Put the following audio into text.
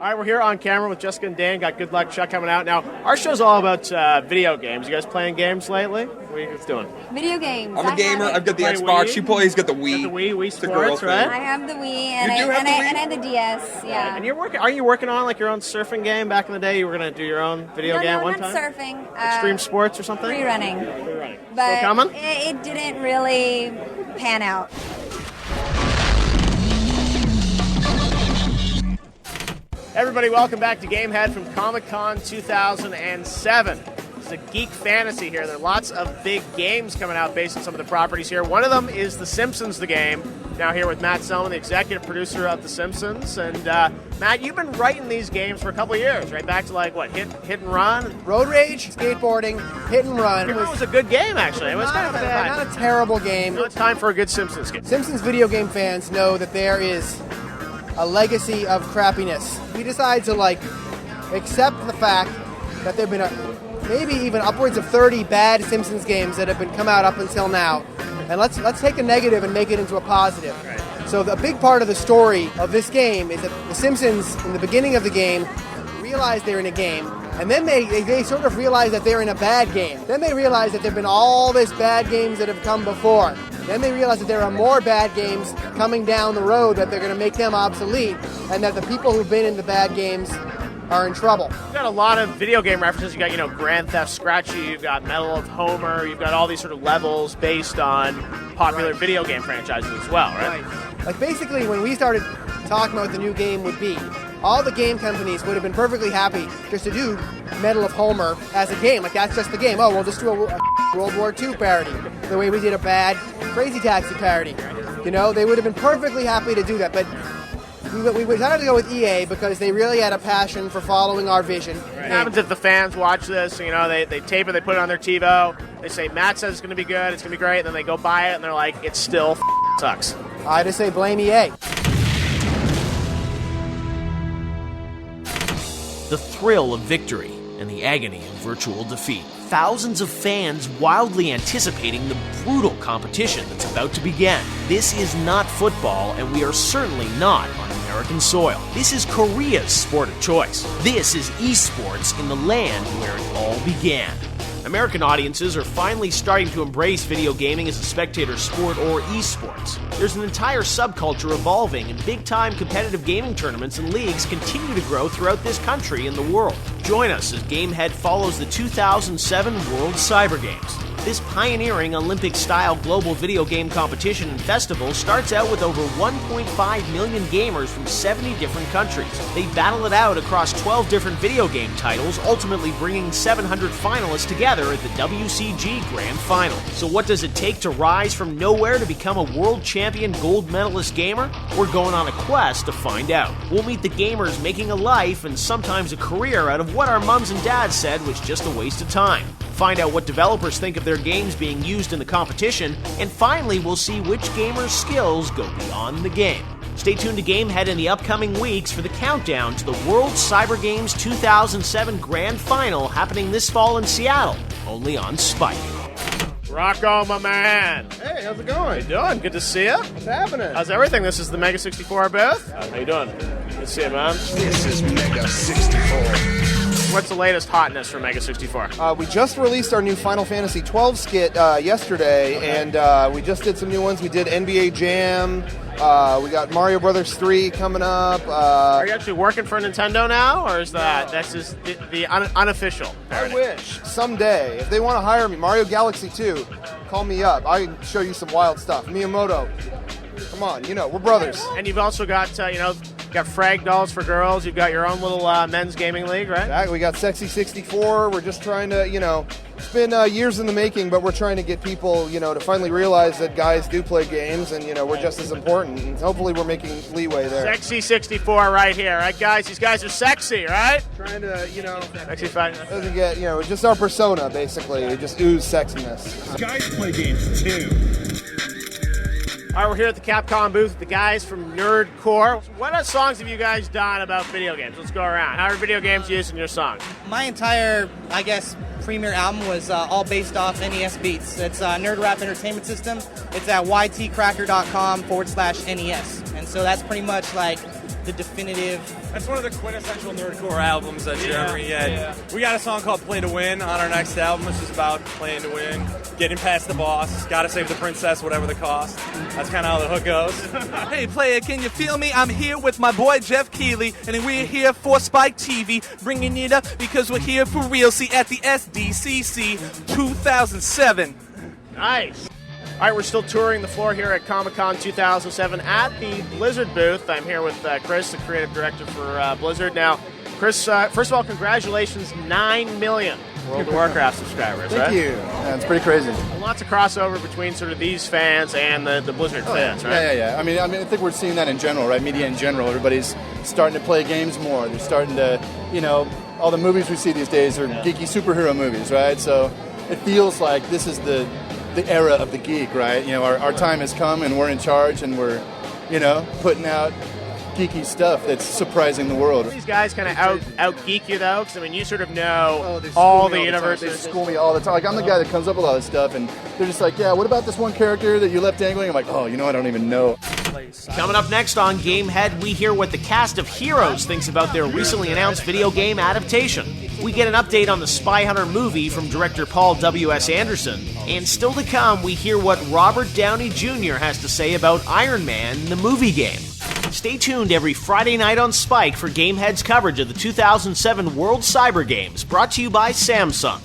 All right, we're here on camera with Jessica and Dan. Got Good Luck Chuck coming out. Now, our show's all about video games. You guys playing games lately? What are you guys doing? Video games. I'm a gamer. I've got the Xbox. She plays. Got the Wii. Got the Wii Sports, right? I have the Wii, and You do have the Wii? I have the DS. Yeah. And you're working? Are you working on like your own surfing game? Back in the day, you were going to do your own video game one not time. surfing. Extreme sports or something? Free running. Still But coming? it didn't really pan out. Everybody, welcome back to Gamehead from Comic-Con 2007. It's a geek fantasy here. There are lots of big games coming out based on some of the properties here. One of them is The Simpsons, the game. Now here with Matt Selman, the executive producer of The Simpsons. And Matt, you've been writing these games for a couple of years, right? Back to like, what, hit and run? Road Rage, skateboarding, hit and run. It was a good game, actually. It was kind of bad. Not a terrible game. So it's time for a good Simpsons game. Simpsons video game fans know that there is a legacy of crappiness. We decided to accept the fact that there have been maybe even upwards of 30 bad Simpsons games that have been come out up until now, and let's take a negative and make it into a positive. Right. So a big part of the story of this game is that the Simpsons, in the beginning of the game, realize they're in a game, and then they sort of realize that they're in a bad game. Then they realize that there have been all these bad games that have come before. Then they realize that there are more bad games coming down the road, that they're going to make them obsolete, and that the people who've been in the bad games are in trouble. You've got a lot of video game references. You've got, Grand Theft Scratchy, you've got Medal of Homer, you've got all these sort of levels based on popular video game franchises as well, right? Like basically when we started talking about what the new game would be, all the game companies would have been perfectly happy just to do Medal of Homer as a game. Like, that's just the game. Oh, we'll just do a World War II parody, the way we did a bad Crazy Taxi parody. They would have been perfectly happy to do that. But we decided to go with EA because they really had a passion for following our vision. Right. What happens if the fans watch this, they tape it, they put it on their TiVo, they say, Matt says it's going to be good, it's going to be great, and then they go buy it, and they're like, it still sucks. I just say blame EA. The thrill of victory and the agony of virtual defeat. Thousands of fans wildly anticipating the brutal competition that's about to begin. This is not football, and we are certainly not on American soil. This is Korea's sport of choice. This is esports in the land where it all began. American audiences are finally starting to embrace video gaming as a spectator sport or esports. There's an entire subculture evolving, and big-time competitive gaming tournaments and leagues continue to grow throughout this country and the world. Join us as Gamehead follows the 2007 World Cyber Games. This pioneering Olympic-style global video game competition and festival starts out with over 1.5 million gamers from 70 different countries. They battle it out across 12 different video game titles, ultimately bringing 700 finalists together at the WCG Grand Final. So what does it take to rise from nowhere to become a world champion gold medalist gamer? We're going on a quest to find out. We'll meet the gamers making a life and sometimes a career out of what our mums and dads said was just a waste of time. Find out what developers think of their games being used in the competition, and finally we'll see which gamers' skills go beyond the game. Stay tuned to Gamehead in the upcoming weeks for the countdown to the World Cyber Games 2007 Grand Final happening this fall in Seattle, only on Spike. Rocco, my man. Hey, how's it going? How you doing? Good to see you. What's happening? How's everything? This is the Mega 64 booth. How you doing? Good to see you, man. This is Mega 64. What's the latest hotness for Mega 64? We just released our new Final Fantasy 12 skit yesterday, and we just did some new ones. We did NBA Jam. We got Mario Brothers 3 coming up. Are you actually working for Nintendo now, or is that's just the unofficial parody? I wish. Someday. If they want to hire me, Mario Galaxy 2, call me up. I can show you some wild stuff. Miyamoto. Come on, we're brothers. And you've also got, got frag dolls for girls. You've got your own little men's gaming league, right? Exactly. We got Sexy 64. We're just trying to, it's been years in the making, but we're trying to get people, to finally realize that guys do play games, and, we're just as important. And hopefully we're making leeway there. Sexy 64 right here, right, guys? These guys are sexy, right? Trying to, Sexy fun. doesn't get, just our persona, basically. We just ooze sexiness. Guys play games too. All right, we're here at the Capcom booth with the guys from Nerdcore. What songs have you guys done about video games? Let's go around. How are video games used in your songs? My entire, premier album was all based off NES beats. It's Nerd Rap Entertainment System. It's at ytcracker.com/NES. And so that's pretty much the definitive. That's one of the quintessential nerdcore albums that you ever get. We got a song called Play to Win on our next album, which is about playing to win, getting past the boss, gotta save the princess, whatever the cost. That's kind of how the hook goes. Hey player, can you feel me? I'm here with my boy Jeff Keighley, and we're here for Spike TV, bringing it up because we're here for real. See, at the SDCC 2007. Nice. All right, we're still touring the floor here at Comic-Con 2007 at the Blizzard booth. I'm here with Chris, the creative director for Blizzard. Now, Chris, first of all, congratulations, 9 million World of Warcraft subscribers, right? Thank you. Yeah, it's pretty crazy. Lots of crossover between sort of these fans and the Blizzard fans, right? Yeah. I mean, I think we're seeing that in general, right? Media in general. Everybody's starting to play games more. They're starting to, all the movies we see these days are geeky superhero movies, right? So it feels like this is the era of the geek, right? Our time has come and we're in charge and we're, putting out geeky stuff that's surprising the world. These guys kind of out geek you though, because you sort of know all the universes. They school me all the time. Like I'm the guy that comes up with all this stuff, and they're just like, yeah, what about this one character that you left dangling? I'm like, oh, I don't even know. Coming up next on Gamehead, we hear what the cast of Heroes thinks about their recently announced video game adaptation. We get an update on the Spy Hunter movie from director Paul W.S. Anderson. And still to come, we hear what Robert Downey Jr. has to say about Iron Man, the movie game. Stay tuned every Friday night on Spike for Gamehead's coverage of the 2007 World Cyber Games, brought to you by Samsung.